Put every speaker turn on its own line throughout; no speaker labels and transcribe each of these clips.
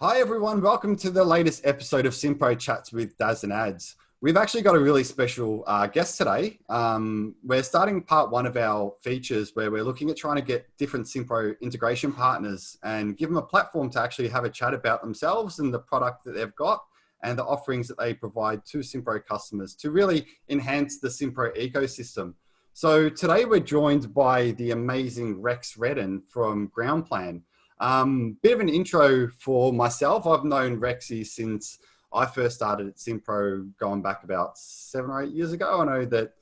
Hi everyone, welcome to the latest episode of simPRO Chats with Daz Adz. We've actually got a really special guest today. We're starting part one of our features where we're looking at trying to get different simPRO integration partners and give them a platform to actually have a chat about themselves and the product that they've got and the offerings that they provide to simPRO customers to really enhance the simPRO ecosystem. So today we're joined by the amazing Rex Redden from Groundplan. Bit of an intro for myself. I've known Rexy since I first started at simPRO going back about 7 or 8 years ago. I know that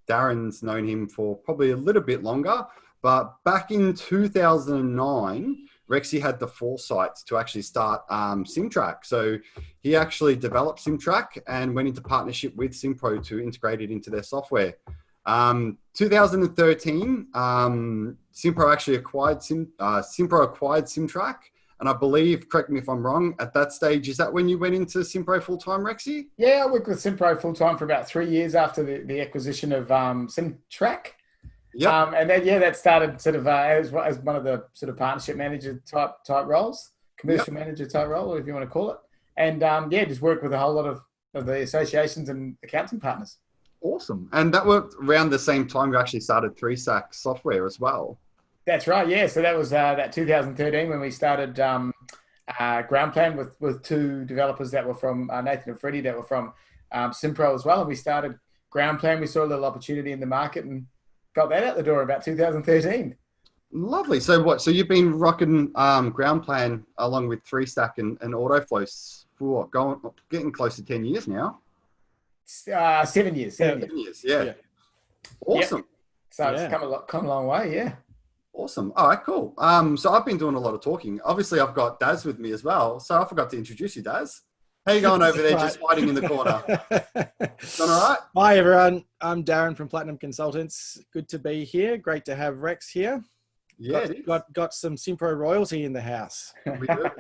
Darren's known him for probably a little bit longer, but back in 2009, Rexy had the foresight to actually start SimTrack. So he actually developed SimTrack and went into partnership with simPRO to integrate it into their software. 2013, simPRO actually acquired simPRO acquired SimTrack, and I believe, correct me if I'm wrong, at that stage, is that when you went into simPRO full-time, Rexy?
Yeah, I worked with simPRO full-time for about 3 years after the acquisition of SimTrack.
Yeah.
And then, that started sort of as one of the sort of partnership manager type roles, commercial manager type role, if you want to call it. And just worked with a whole lot of the associations and accounting partners.
Awesome. And that worked around the same time you actually started 3SAC software as well.
That's right, yeah. So that was that 2013 when we started Groundplan with two developers that were from Nathan and Freddie that were from simPRO as well. And we started Groundplan. We saw a little opportunity in the market and got that out the door about 2013.
Lovely. So So you've been rocking Groundplan along with 3SAC and AutoFlow for getting close to 10 years now.
7 years. 7
years. Yeah. Awesome.
Yep. So it's come a long way, yeah.
Awesome. All right, cool. So I've been doing a lot of talking. Obviously, I've got Daz with me as well. So I forgot to introduce you, Daz. How you going over there, just hiding in the corner? Doing all right?
Hi, everyone. I'm Darren from Platinum Consultants. Good to be here. Great to have Rex here.
Yeah,
got some simPRO royalty in the house.
We do.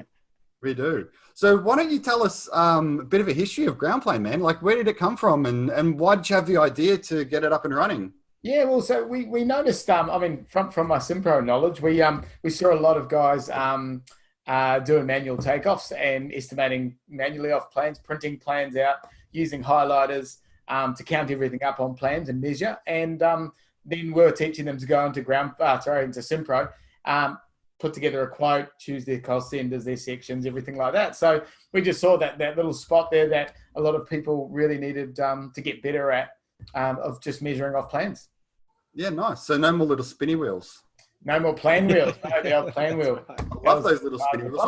We do. So why don't you tell us a bit of a history of Groundplan, man? Like, where did it come from and why did you have the idea to get it up and running?
Yeah, well, so we noticed, from my simPRO knowledge, we saw a lot of guys doing manual takeoffs and estimating manually off plans, printing plans out, using highlighters to count everything up on plans and measure. And then we're teaching them to go into into simPRO, put together a quote, choose their cost centers, their sections, everything like that. So we just saw that little spot there that a lot of people really needed to get better at, of just measuring off plans.
Yeah, nice. So no more little spinny wheels.
No more plan wheels. No, the old plan wheel.
I love those little spinny wheels.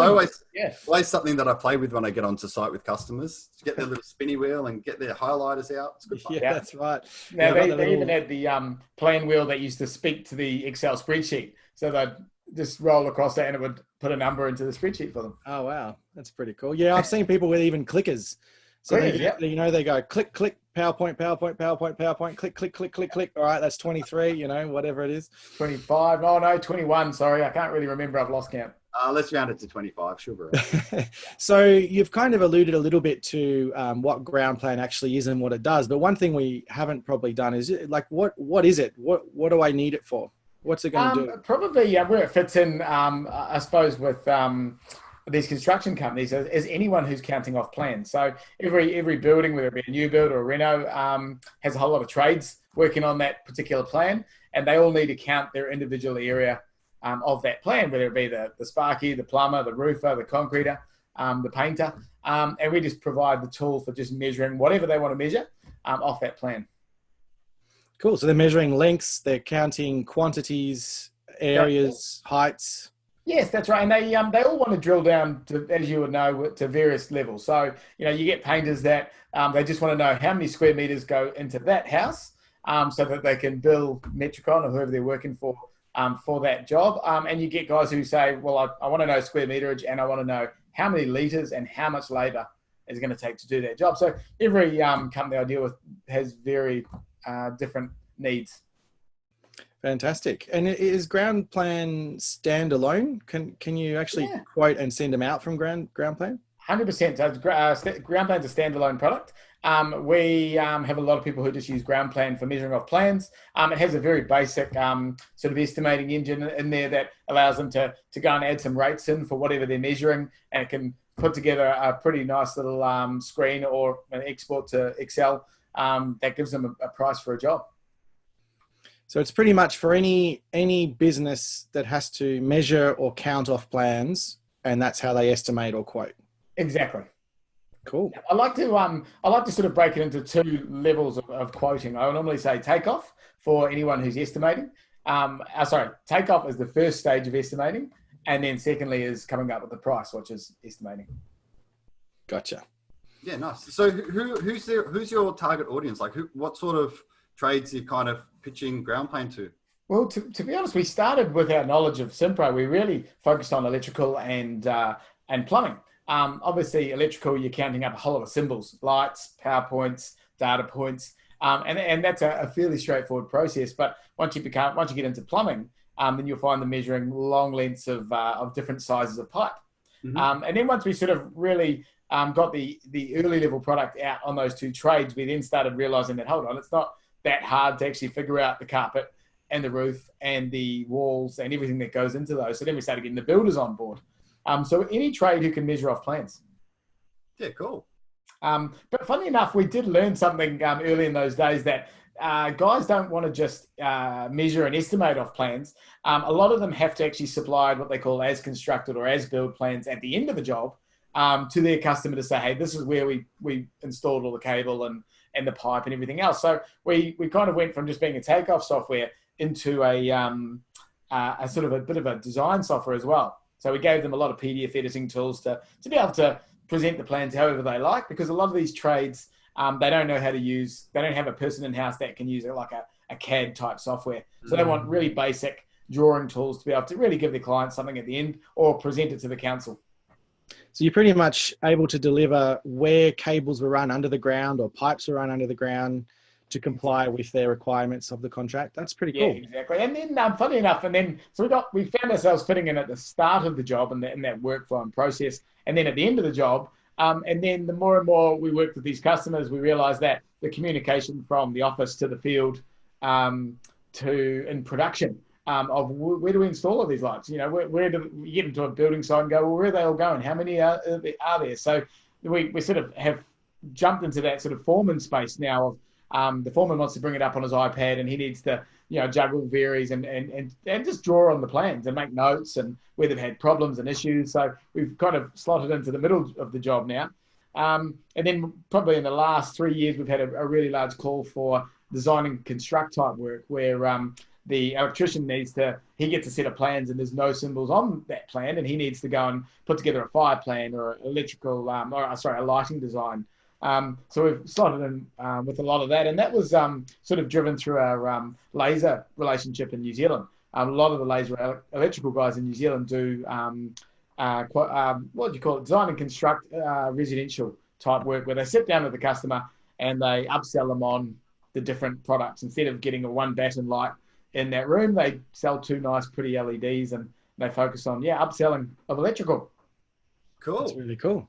Always something that I play with when I get onto site with customers. To get their little spinny wheel and get their highlighters out. It's good fun.
Yeah, that's right.
Now, they even had the plan wheel that used to speak to the Excel spreadsheet. So they'd just roll across that and it would put a number into the spreadsheet for them.
Oh, wow. That's pretty cool. Yeah, I've seen people with even clickers. So they go click, click, PowerPoint, click. All right, that's 23, whatever it is.
25. Oh, no, 21. Sorry, I can't really remember. I've lost count.
Let's round it to 25. Sure.
So you've kind of alluded a little bit to what Groundplan actually is and what it does. But one thing we haven't probably done is, like, what is it? What do I need it for? What's it going to do?
Probably where it fits in, I suppose, with these construction companies is anyone who's counting off plans. So every building, whether it be a new build or a reno, has a whole lot of trades working on that particular plan, and they all need to count their individual area of that plan, whether it be the sparky, the plumber, the roofer, the concreter, the painter, and we just provide the tool for just measuring whatever they want to measure off that plan.
Cool. So they're measuring lengths, they're counting quantities, areas, heights.
Yes, that's right. And they all want to drill down to, as you would know, to various levels. So, you get painters that they just want to know how many square meters go into that house so that they can bill Metricon or whoever they're working for that job. And you get guys who say, well, I want to know square meterage and I want to know how many litres and how much labour is going to take to do that job. So every company I deal with has very different needs.
Fantastic. And is Groundplan standalone? Can you actually quote and send them out from Groundplan?
100%. So Groundplan's a standalone product. We have a lot of people who just use Groundplan for measuring off plans. It has a very basic sort of estimating engine in there that allows them to go and add some rates in for whatever they're measuring, and it can put together a pretty nice little screen or an export to Excel that gives them a price for a job.
So it's pretty much for any business that has to measure or count off plans, and that's how they estimate or quote.
Exactly.
Cool.
I like to sort of break it into two levels of quoting. I would normally say takeoff for anyone who's estimating. Takeoff is the first stage of estimating, and then secondly is coming up with the price, which is estimating.
Gotcha.
Yeah, nice. So who's your target audience? Like, what sort of trades are you kind of pitching Groundplan to?
Well, to be honest, we started with our knowledge of simPRO. We really focused on electrical and plumbing. Obviously, electrical, you're counting up a whole lot of symbols, lights, power points, data points, and that's a fairly straightforward process. But once you get into plumbing, then you'll find them measuring long lengths of different sizes of pipe. Mm-hmm. And then once we sort of really got the early level product out on those two trades, we then started realizing that, hold on, it's not that hard to actually figure out the carpet and the roof and the walls and everything that goes into those. So then we started getting the builders on board. So any trade who can measure off plans.
Yeah, cool.
But funny enough, we did learn something early in those days that guys don't want to just measure and estimate off plans. A lot of them have to actually supply what they call as constructed or as build plans at the end of the job to their customer to say, hey, this is where we installed all the cable and the pipe and everything else. So we kind of went from just being a takeoff software into a sort of a bit of a design software as well. So we gave them a lot of PDF editing tools to be able to present the plans however they like, because a lot of these trades, they don't know how to use, they don't have a person in-house that can use it like a CAD type software. So they want really basic drawing tools to be able to really give their clients something at the end or present it to the council.
So you're pretty much able to deliver where cables were run under the ground or pipes were run under the ground to comply with their requirements of the contract. That's pretty cool.
Yeah, exactly. And then, funny enough, so we found ourselves fitting in at the start of the job and in that workflow and process, and then at the end of the job. And then the more and more we worked with these customers, we realized that the communication from the office to the field to in production of where do we install all these lights? You know, where do we get into a building site and go, well, where are they all going? How many are there? So we sort of have jumped into that sort of foreman space now of, the foreman wants to bring it up on his iPad and he needs to, juggle varies and just draw on the plans and make notes and where they've had problems and issues. So we've kind of slotted into the middle of the job now. And then probably in the last 3 years, we've had a really large call for design and construct type work where the electrician he gets a set of plans and there's no symbols on that plan and he needs to go and put together a fire plan or a lighting design. So we've slotted in with a lot of that, and that was sort of driven through our laser relationship in New Zealand. A lot of the laser electrical guys in New Zealand do what do you call it? Design and construct residential type work where they sit down with the customer and they upsell them on the different products. Instead of getting a one batten light in that room, they sell two nice, pretty LEDs, and they focus on upselling of electrical.
Cool.
That's really cool.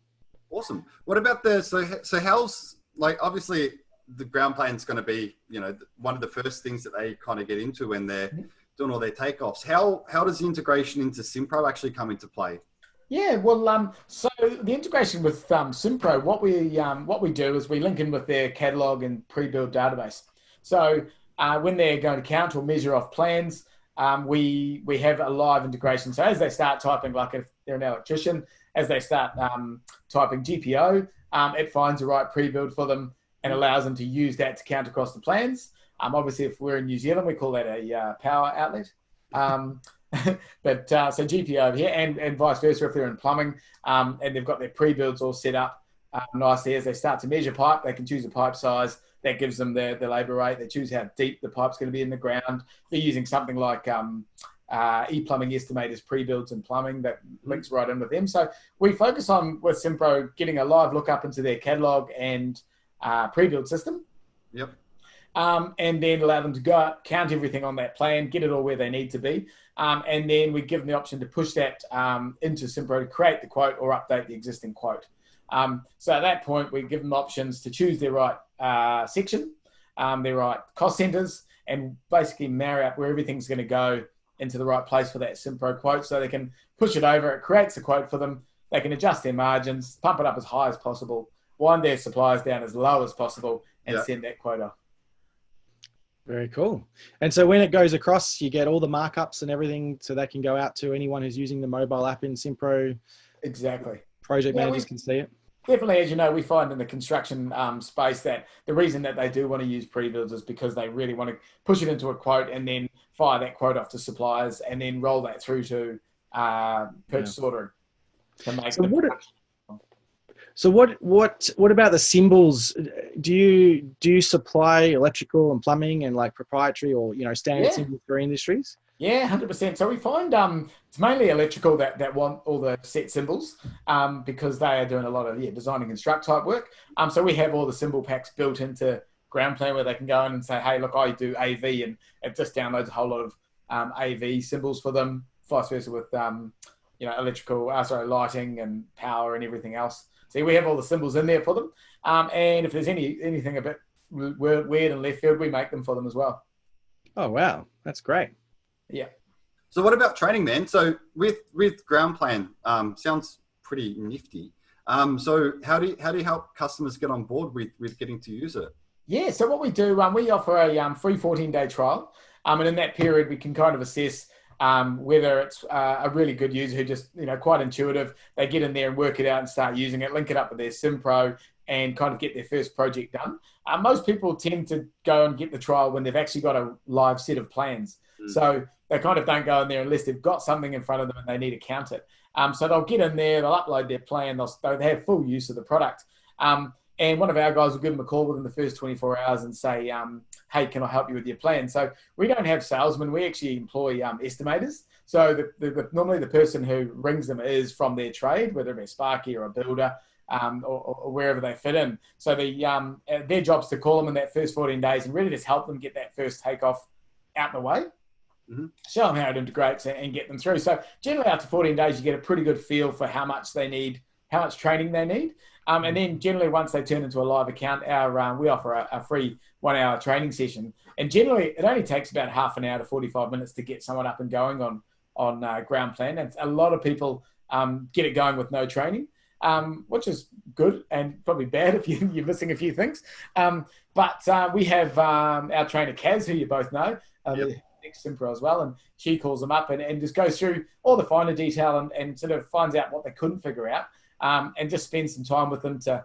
Awesome. What about so how's, like, obviously the Groundplan's going to be, one of the first things that they kind of get into when they're doing all their takeoffs. How does the integration into simPRO actually come into play?
Yeah, well, so the integration with simPRO, what we do is we link in with their catalog and pre-built database. So when they're going to count or measure off plans, we have a live integration. So as they start typing, like if they're an electrician, as they start typing GPO, it finds the right pre-build for them and allows them to use that to count across the plans. Obviously, if we're in New Zealand, we call that a power outlet. But so GPO over here and vice versa if they're in plumbing and they've got their pre-builds all set up nicely. As they start to measure pipe, they can choose a pipe size. That gives them the labour rate. They choose how deep the pipe's going to be in the ground. They're using something like e-plumbing estimators, pre-builds and plumbing that links right in with them. So we focus on, with simPRO, getting a live look up into their catalog and pre-build system.
Yep.
And then allow them to go out, count everything on that plan, get it all where they need to be. And then we give them the option to push that into simPRO to create the quote or update the existing quote. So at that point, we give them options to choose their right section, their right cost centers, and basically marry up where everything's going to go into the right place for that simPRO quote, so they can push it over. It creates a quote for them. they can adjust their margins, pump it up as high as possible, wind their suppliers down as low as possible, and send that quote off.
Very cool. And so when it goes across, you get all the markups and everything, so that can go out to anyone who's using the mobile app in simPRO.
Exactly.
Project managers can see it.
Definitely, as you know, we find in the construction space that the reason that they do want to use pre-builds is because they really want to push it into a quote and then fire that quote off to suppliers and then roll that through to purchase order to make
So what about the symbols? Do you supply electrical and plumbing and like proprietary or standard symbols for industries?
Yeah, 100%. So we find it's mainly electrical that want all the set symbols because they are doing a lot of design and construct type work. So we have all the symbol packs built into Groundplan where they can go in and say, hey, look, I do AV, and it just downloads a whole lot of AV symbols for them. Vice versa with electrical, lighting and power and everything else. So we have all the symbols in there for them. And if there's anything a bit weird and left field, we make them for them as well.
Oh wow, that's great.
Yeah.
So what about training, man? So with Groundplan, sounds pretty nifty. So how do you help customers get on board with getting to use it?
Yeah. So what we do, we offer a free 14-day trial, and in that period we can kind of assess whether it's a really good user who just quite intuitive. They get in there and work it out and start using it, link it up with their simPRO, and kind of get their first project done. Most people tend to go and get the trial when they've actually got a live set of plans. So they kind of don't go in there unless they've got something in front of them and they need to count it. So they'll get in there, they'll upload their plan, they have full use of the product. And one of our guys will give them a call within the first 24 hours and say, hey, can I help you with your plan? So we don't have salesmen. We actually employ estimators. So normally the person who rings them is from their trade, whether it be a Sparky or a builder, or wherever they fit in. So their job's to call them in that first 14 days and really just help them get that first takeoff out the way. Mm-hmm. Show them how it integrates and get them through. So generally after 14 days, you get a pretty good feel for how much they need, how much training they need. And then generally once they turn into a live account, we offer a free 1 hour training session. And generally it only takes about half an hour to 45 minutes to get someone up and going on Groundplan. And a lot of people get it going with no training, which is good and probably bad if you're missing a few things. But we have our trainer Kaz, who you both know, simPRO as well, and she calls them up and just goes through all the finer detail and sort of finds out what they couldn't figure out, and just spends some time with them to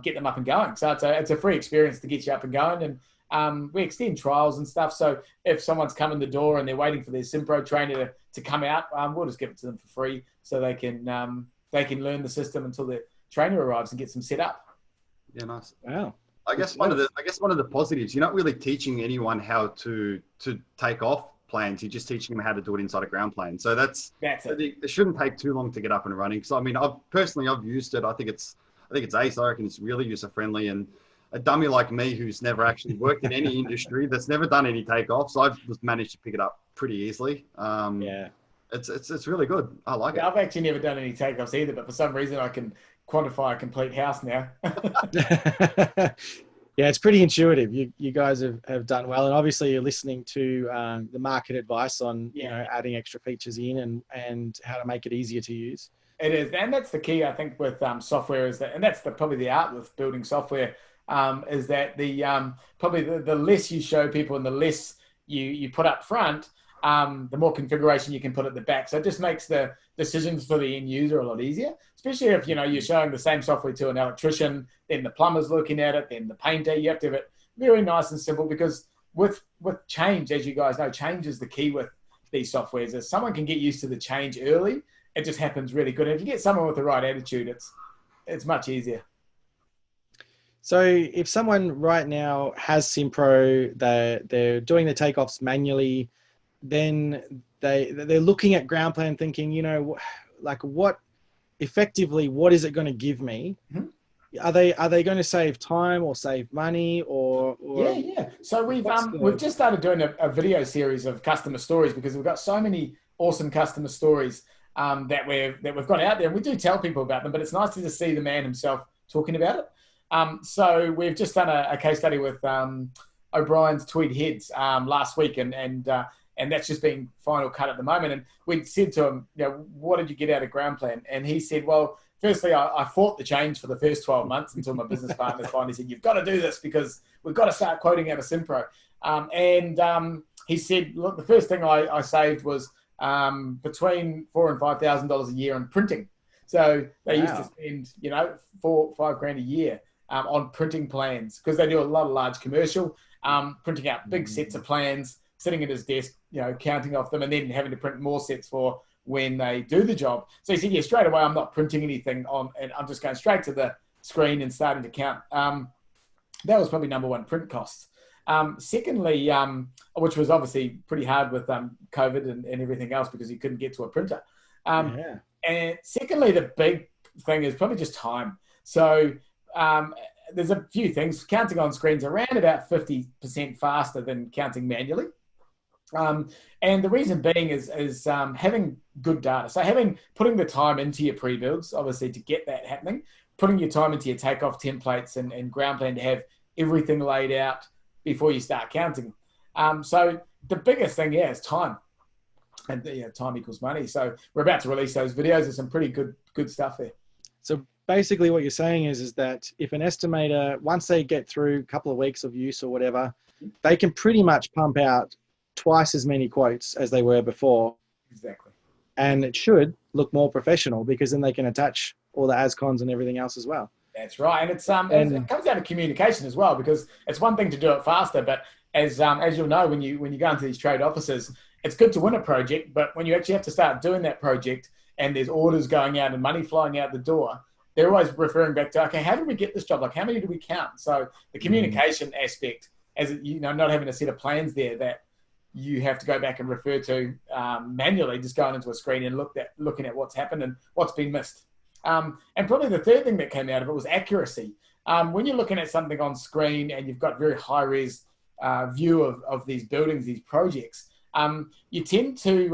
get them up and going. So it's a free experience to get you up and going, and we extend trials and stuff. So if someone's come in the door and they're waiting for their simPRO trainer to come out, we'll just give it to them for free so they can learn the system until the trainer arrives and gets them set up.
Yeah, nice.
Wow.
I guess one of the positives, you're not really teaching anyone how to take off plans. You're just teaching them how to do it inside a Groundplan. So that's it. It shouldn't take too long to get up and running. So I mean, I've used it. I think it's ace. I reckon it's really user friendly, and a dummy like me who's never actually worked in any industry, that's never done any takeoffs, I've just managed to pick it up pretty easily. It's really good. I like it.
I've actually never done any takeoffs either, but for some reason I can quantify a complete house now.
Yeah, it's pretty intuitive. You guys have done well, and obviously you're listening to the market advice on adding extra features in and how to make it easier to use.
It is, and that's the key I think with software is that, and that's probably the art with building software, is that probably the less you show people and the less you put up front, the more configuration you can put at the back. So it just makes the decisions for the end user a lot easier, especially if, you're showing the same software to an electrician, then the plumber's looking at it, then the painter. You have to have it very nice and simple, because with change, as you guys know, change is the key with these softwares. If someone can get used to the change early, it just happens really good. And if you get someone with the right attitude, it's much easier.
So if someone right now has simPRO, they're doing the takeoffs manually, then they're looking at Groundplan thinking, what is it going to give me? Mm-hmm. Are they going to save time or save money or
Yeah. So we've just started doing a video series of customer stories, because we've got so many awesome customer stories that we've got out there, and we do tell people about them, but it's nice to just see the man himself talking about it. So we've just done a case study with O'Brien's Tweed Heads last week, and and that's just being final cut at the moment. And we said to him, what did you get out of Groundplan? And he said, well, firstly, I fought the change for the first 12 months until my business partners finally said, you've got to do this because we've got to start quoting out of simPRO. He said, look, the first thing I saved was between $4,000 and $5,000 a year on printing. So they used to spend, $4,000-5,000 a year on printing plans because they do a lot of large commercial, printing out big sets of plans, sitting at his desk, counting off them, and then having to print more sets for when they do the job. So he said, yeah, straight away, I'm not printing anything on, and I'm just going straight to the screen and starting to count. That was probably number one, print costs. Secondly, which was obviously pretty hard with COVID and everything else because he couldn't get to a printer. And secondly, the big thing is probably just time. So there's a few things. Counting on screens around about 50% faster than counting manually. And the reason being is having good data. So putting the time into your pre-builds, obviously, to get that happening, putting your time into your takeoff templates and Groundplan to have everything laid out before you start counting. So the biggest thing, is time. And time equals money. So we're about to release those videos. There's some pretty good stuff there.
So basically what you're saying is that if an estimator, once they get through a couple of weeks of use or whatever, they can pretty much pump out twice as many quotes as they were before.
Exactly.
And it should look more professional because then they can attach all the ASCONs and everything else as well.
That's right. And it comes down to communication as well, because it's one thing to do it faster, but as you'll know, when you go into these trade offices, it's good to win a project, but when you actually have to start doing that project and there's orders going out and money flying out the door, they're always referring back to, okay, how did we get this job? Like, how many do we count? So the communication aspect, not having a set of plans there that you have to go back and refer to manually, just going into a screen and looking at what's happened and what's been missed. And probably the third thing that came out of it was accuracy. When you're looking at something on screen and you've got very high-res view of these buildings, these projects, you tend to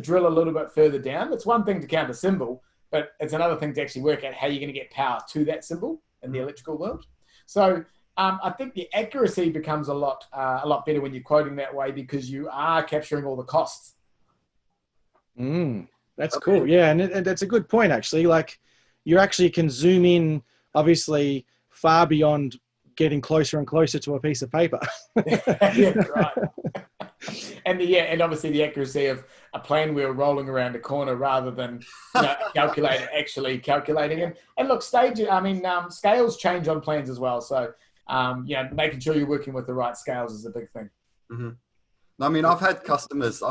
drill a little bit further down. It's one thing to count a symbol, but it's another thing to actually work out how you're going to get power to that symbol in the electrical world. So I think the accuracy becomes a lot better when you're quoting that way because you are capturing all the costs.
That's cool. Yeah, and that's a good point, actually. Like, you actually can zoom in, obviously, far beyond getting closer and closer to a piece of paper.
Yeah, right. And obviously the accuracy of a plan wheel rolling around a corner rather than calculator actually calculating. And look, scales change on plans as well. So making sure you're working with the right scales is a big thing.
Mm-hmm. I mean, I've had customers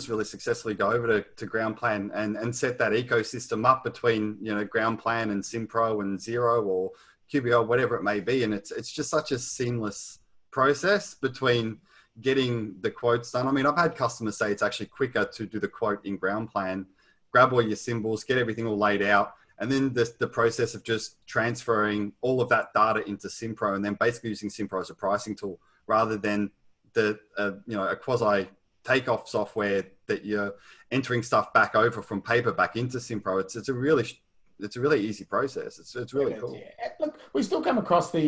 really successfully go over to Groundplan and set that ecosystem up between Groundplan and simPRO and Xero or QBO, whatever it may be, and it's just such a seamless process between getting the quotes done. I mean, I've had customers say it's actually quicker to do the quote in Groundplan, grab all your symbols, get everything all laid out, and then the process of just transferring all of that data into simPRO and then basically using simPRO as a pricing tool rather than a quasi takeoff software that you're entering stuff back over from paper back into simPRO. It's a really easy process. It's really cool.
Yeah. Look, we still come across a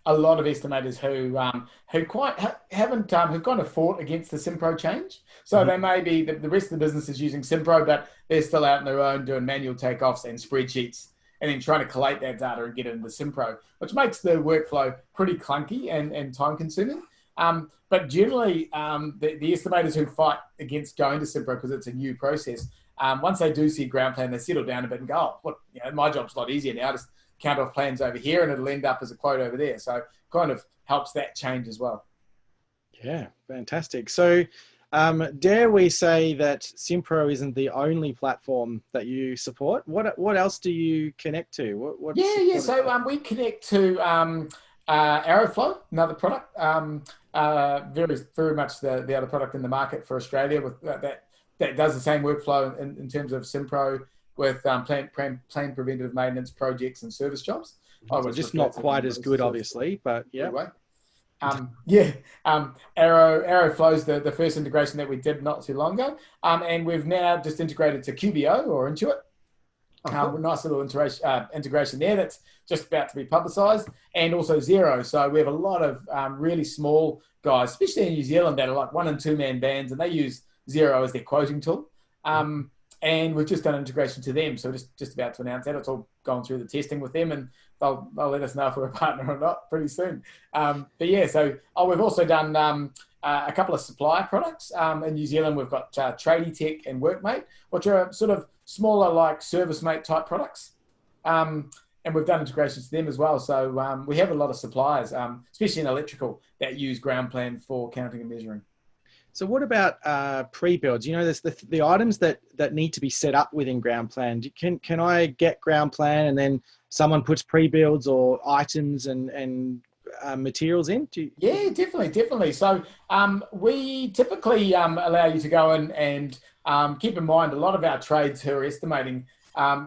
lot of estimators who have kind of fought against the simPRO change. So they may be the rest of the business is using simPRO, but they're still out on their own doing manual takeoffs and spreadsheets, and then trying to collate that data and get it into simPRO, which makes the workflow pretty clunky and time consuming. But generally, the estimators who fight against going to simPRO because it's a new process, once they do see Groundplan, they settle down a bit and go, my job's a lot easier now. Just count off plans over here and it'll end up as a quote over there. So kind of helps that change as well. Yeah,
fantastic. So dare we say that simPRO isn't the only platform that you support? What else do you connect to?
So we connect to Aeroflow, another product, very much the other product in the market for Australia with that does the same workflow in terms of simPRO with plan preventative maintenance projects and service jobs.
Just not quite as good, obviously, but yeah.
Aeroflow's the first integration that we did not too long ago, and we've now just integrated to QBO or Intuit. With nice little integration there that's just about to be publicised, and also Xero. So we have a lot of really small guys, especially in New Zealand, that are like 1 and 2 man bands, and they use Xero as their quoting tool. And we've just done integration to them. So just about to announce that. It's all going through the testing with them, and they'll let us know if we're a partner or not pretty soon. But yeah, so we've also done a couple of supplier products. In New Zealand, we've got Tradie Tech and Workmate, which are sort of smaller, like ServiceMate type products. And we've done integrations to them as well. So we have a lot of suppliers, especially in electrical, that use Groundplan for counting and measuring.
So what about pre-builds? You know, there's the items that need to be set up within Groundplan. Can I get Groundplan and then someone puts pre-builds or items and materials in?
Yeah, definitely. So we typically allow you to go in and keep in mind a lot of our trades who are estimating,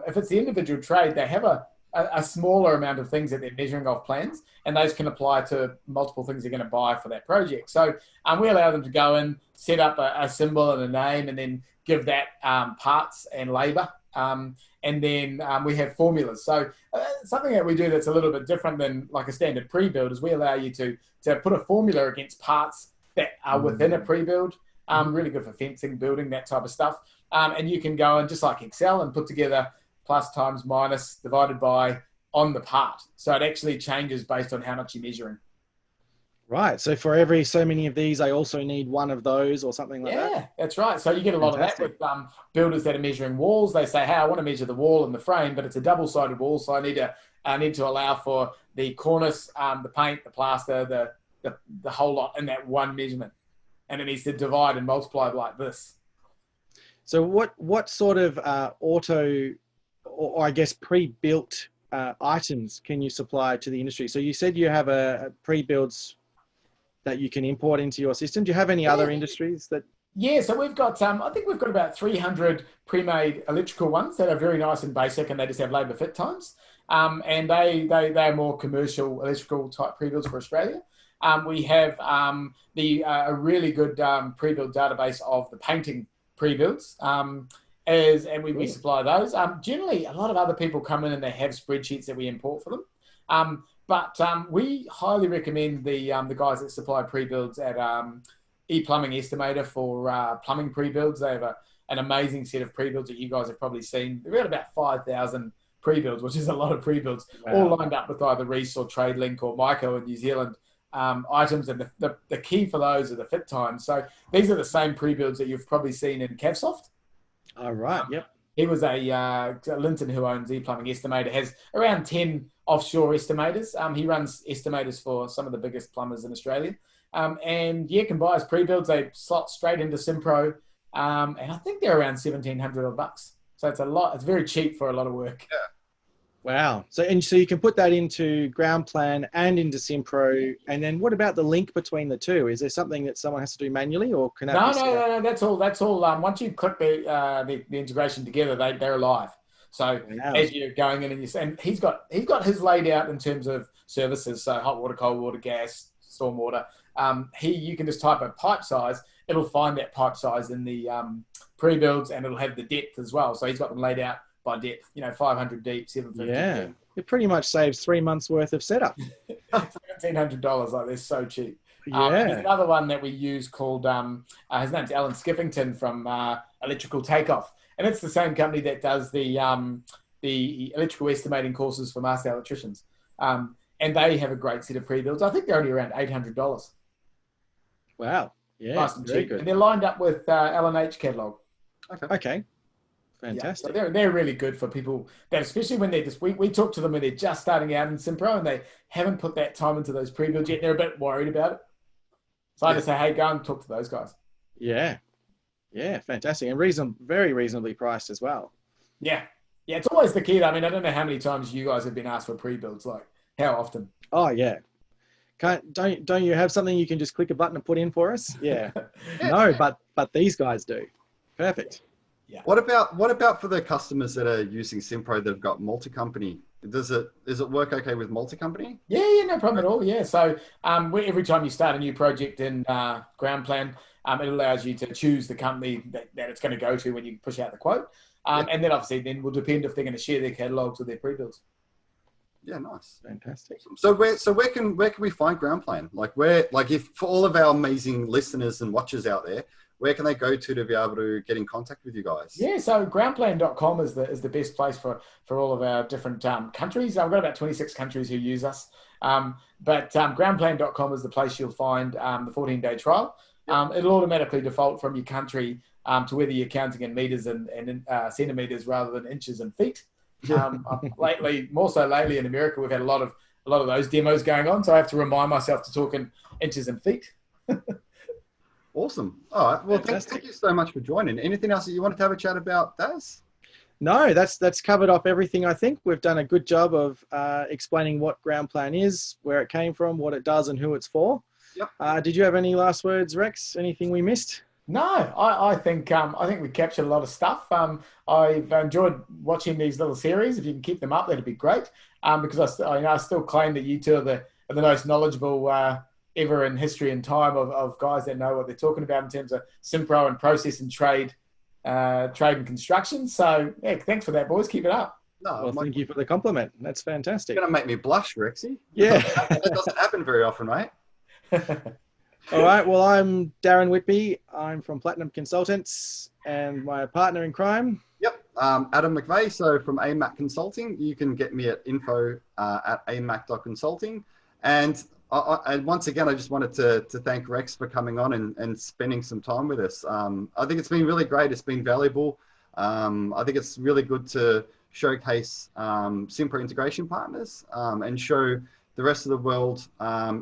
if it's the individual trade, they have a smaller amount of things that they're measuring off plans, and those can apply to multiple things they're going to buy for that project. So we allow them to go in, set up a symbol and a name, and then give that parts and labour. And then we have formulas. So something that we do that's a little bit different than like a standard pre-build is we allow you to put a formula against parts that are within a pre-build. Really good for fencing, building, that type of stuff. And you can go in just like Excel and put together plus, times, minus, divided by on the part. So it actually changes based on how much you're measuring.
Right. So for every so many of these, I also need one of those or something like that?
Yeah, that's right. So you get a lot of that with builders that are measuring walls. They say, hey, I want to measure the wall and the frame, but it's a double-sided wall, so I need to allow for the cornice, the paint, the plaster, the whole lot in that one measurement. And it needs to divide and multiply like this.
So what sort of auto or I guess pre-built items can you supply to the industry? So you said you have a pre-builds that you can import into your system. Do you have any other industries that? Yeah,
so we've got, I think we've got about 300 pre-made electrical ones that are very nice and basic, and they just have labour fit times. And they are more commercial electrical type pre-builds for Australia. We have a really good pre-build database of the painting pre-builds. And we supply those. Generally, a lot of other people come in and they have spreadsheets that we import for them. But we highly recommend the guys that supply pre-builds at ePlumbing Estimator for plumbing pre-builds. They have an amazing set of pre-builds that you guys have probably seen. They've got about 5,000 pre-builds, which is a lot of pre-builds, all lined up with either Reese or TradeLink or Myco in New Zealand items. And the key for those are the fit times. So these are the same pre-builds that you've probably seen in CavSoft.
Oh, right. Yep.
He was Linton, who owns ePlumbing Estimator, has around 10 offshore estimators. He runs estimators for some of the biggest plumbers in Australia. And can buy his pre-builds. They slot straight into simPRO. And I think they're around $1,700. So it's a lot. It's very cheap for a lot of work.
Yeah.
Wow. So you can put that into Groundplan and into simPRO. And then what about the link between the two? Is there something that someone has to do manually, or can that
No. That's all. Once you click the integration together, they're live. So as you're going in and he's got his laid out in terms of services. So hot water, cold water, gas, stormwater. You can just type a pipe size. It'll find that pipe size in the pre-builds, and it'll have the depth as well. So he's got them laid out by depth, 500 deep, 750.
Yeah, it pretty much saves 3 months worth of setup.
$1,700, like they're so cheap.
Yeah.
There's another one that we use called, his name's Alan Skiffington from Electrical Takeoff. And it's the same company that does the electrical estimating courses for master electricians. And they have a great set of pre-builds. I think they're only around $800.
Wow. Yeah,
nice and
very
cheap.
good.
And they're lined up with L&H catalog.
Okay. Fantastic.
Yeah, so they're really good for people that, especially when they're we talk to them when they're just starting out in simPRO and they haven't put that time into those pre-builds yet. They're a bit worried about it. So I just say, hey, go and talk to those guys.
Yeah. Yeah, fantastic. And very reasonably priced as well.
Yeah. Yeah, it's always the key. I mean, I don't know how many times you guys have been asked for pre-builds, like how often?
Oh, yeah. Don't you have something you can just click a button and put in for us? Yeah. No, but these guys do. Perfect.
Yeah. What about for the customers that are using simPRO that have got multi-company? Does it work okay with multi-company?
Yeah, no problem at all. Yeah, so every time you start a new project in Groundplan, it allows you to choose the company that it's going to go to when you push out the quote. And then obviously then will depend if they're going to share their catalogs or their pre-builds.
Yeah, nice.
Fantastic.
So where can we find Groundplan? If for all of our amazing listeners and watchers out there, where can they go to be able to get in contact with you guys?
Yeah, so groundplan.com is the best place for all of our different countries. I've got about 26 countries who use us. But groundplan.com is the place you'll find the 14-day trial. It'll automatically default from your country to whether you're counting in meters and centimeters rather than inches and feet. More so lately in America, we've had a lot of those demos going on, so I have to remind myself to talk in inches and feet.
Awesome. All right. Well, thank you so much for joining. Anything else that you wanted to have a chat about, Daz?
No, that's covered off everything. I think we've done a good job of explaining what Groundplan is, where it came from, what it does, and who it's for.
Yep.
Did you have any last words, Rex? Anything we missed?
No, I think we captured a lot of stuff. I've enjoyed watching these little series. If you can keep them up, that'd be great. Because I still claim that you two are the most knowledgeable ever in history and time of guys that know what they're talking about in terms of simPRO and process and trade and construction. So yeah, thanks for that, boys. Keep it up.
No,
well, thank you for the compliment. That's fantastic.
You're gonna make me blush, Rexy.
Yeah,
that doesn't happen very often, mate.
All right. Well, I'm Darren Whitby. I'm from Platinum Consultants, and my partner in crime.
Yep, Adam McVeigh. So from AMAC Consulting, you can get me at info@amac.consulting. And once again, I just wanted to thank Rex for coming on and spending some time with us. I think it's been really great. It's been valuable. I think it's really good to showcase simPRO integration partners and show the rest of the world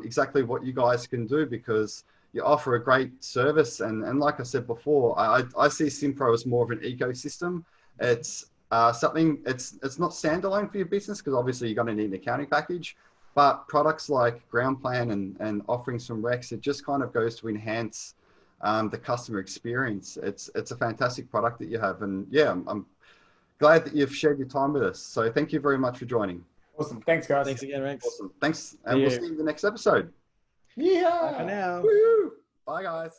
exactly what you guys can do, because you offer a great service. And like I said before, I see simPRO as more of an ecosystem. It's something, it's not standalone for your business, because obviously you're going to need an accounting package. But products like Groundplan and offerings from Rex, it just kind of goes to enhance the customer experience. It's a fantastic product that you have. And yeah, I'm glad that you've shared your time with us. So thank you very much for joining.
Awesome. Thanks, guys.
Thanks again, Rex.
Awesome. Thanks. And we'll see you in the next episode.
Yeah.
Bye for now.
Woo-hoo. Bye, guys.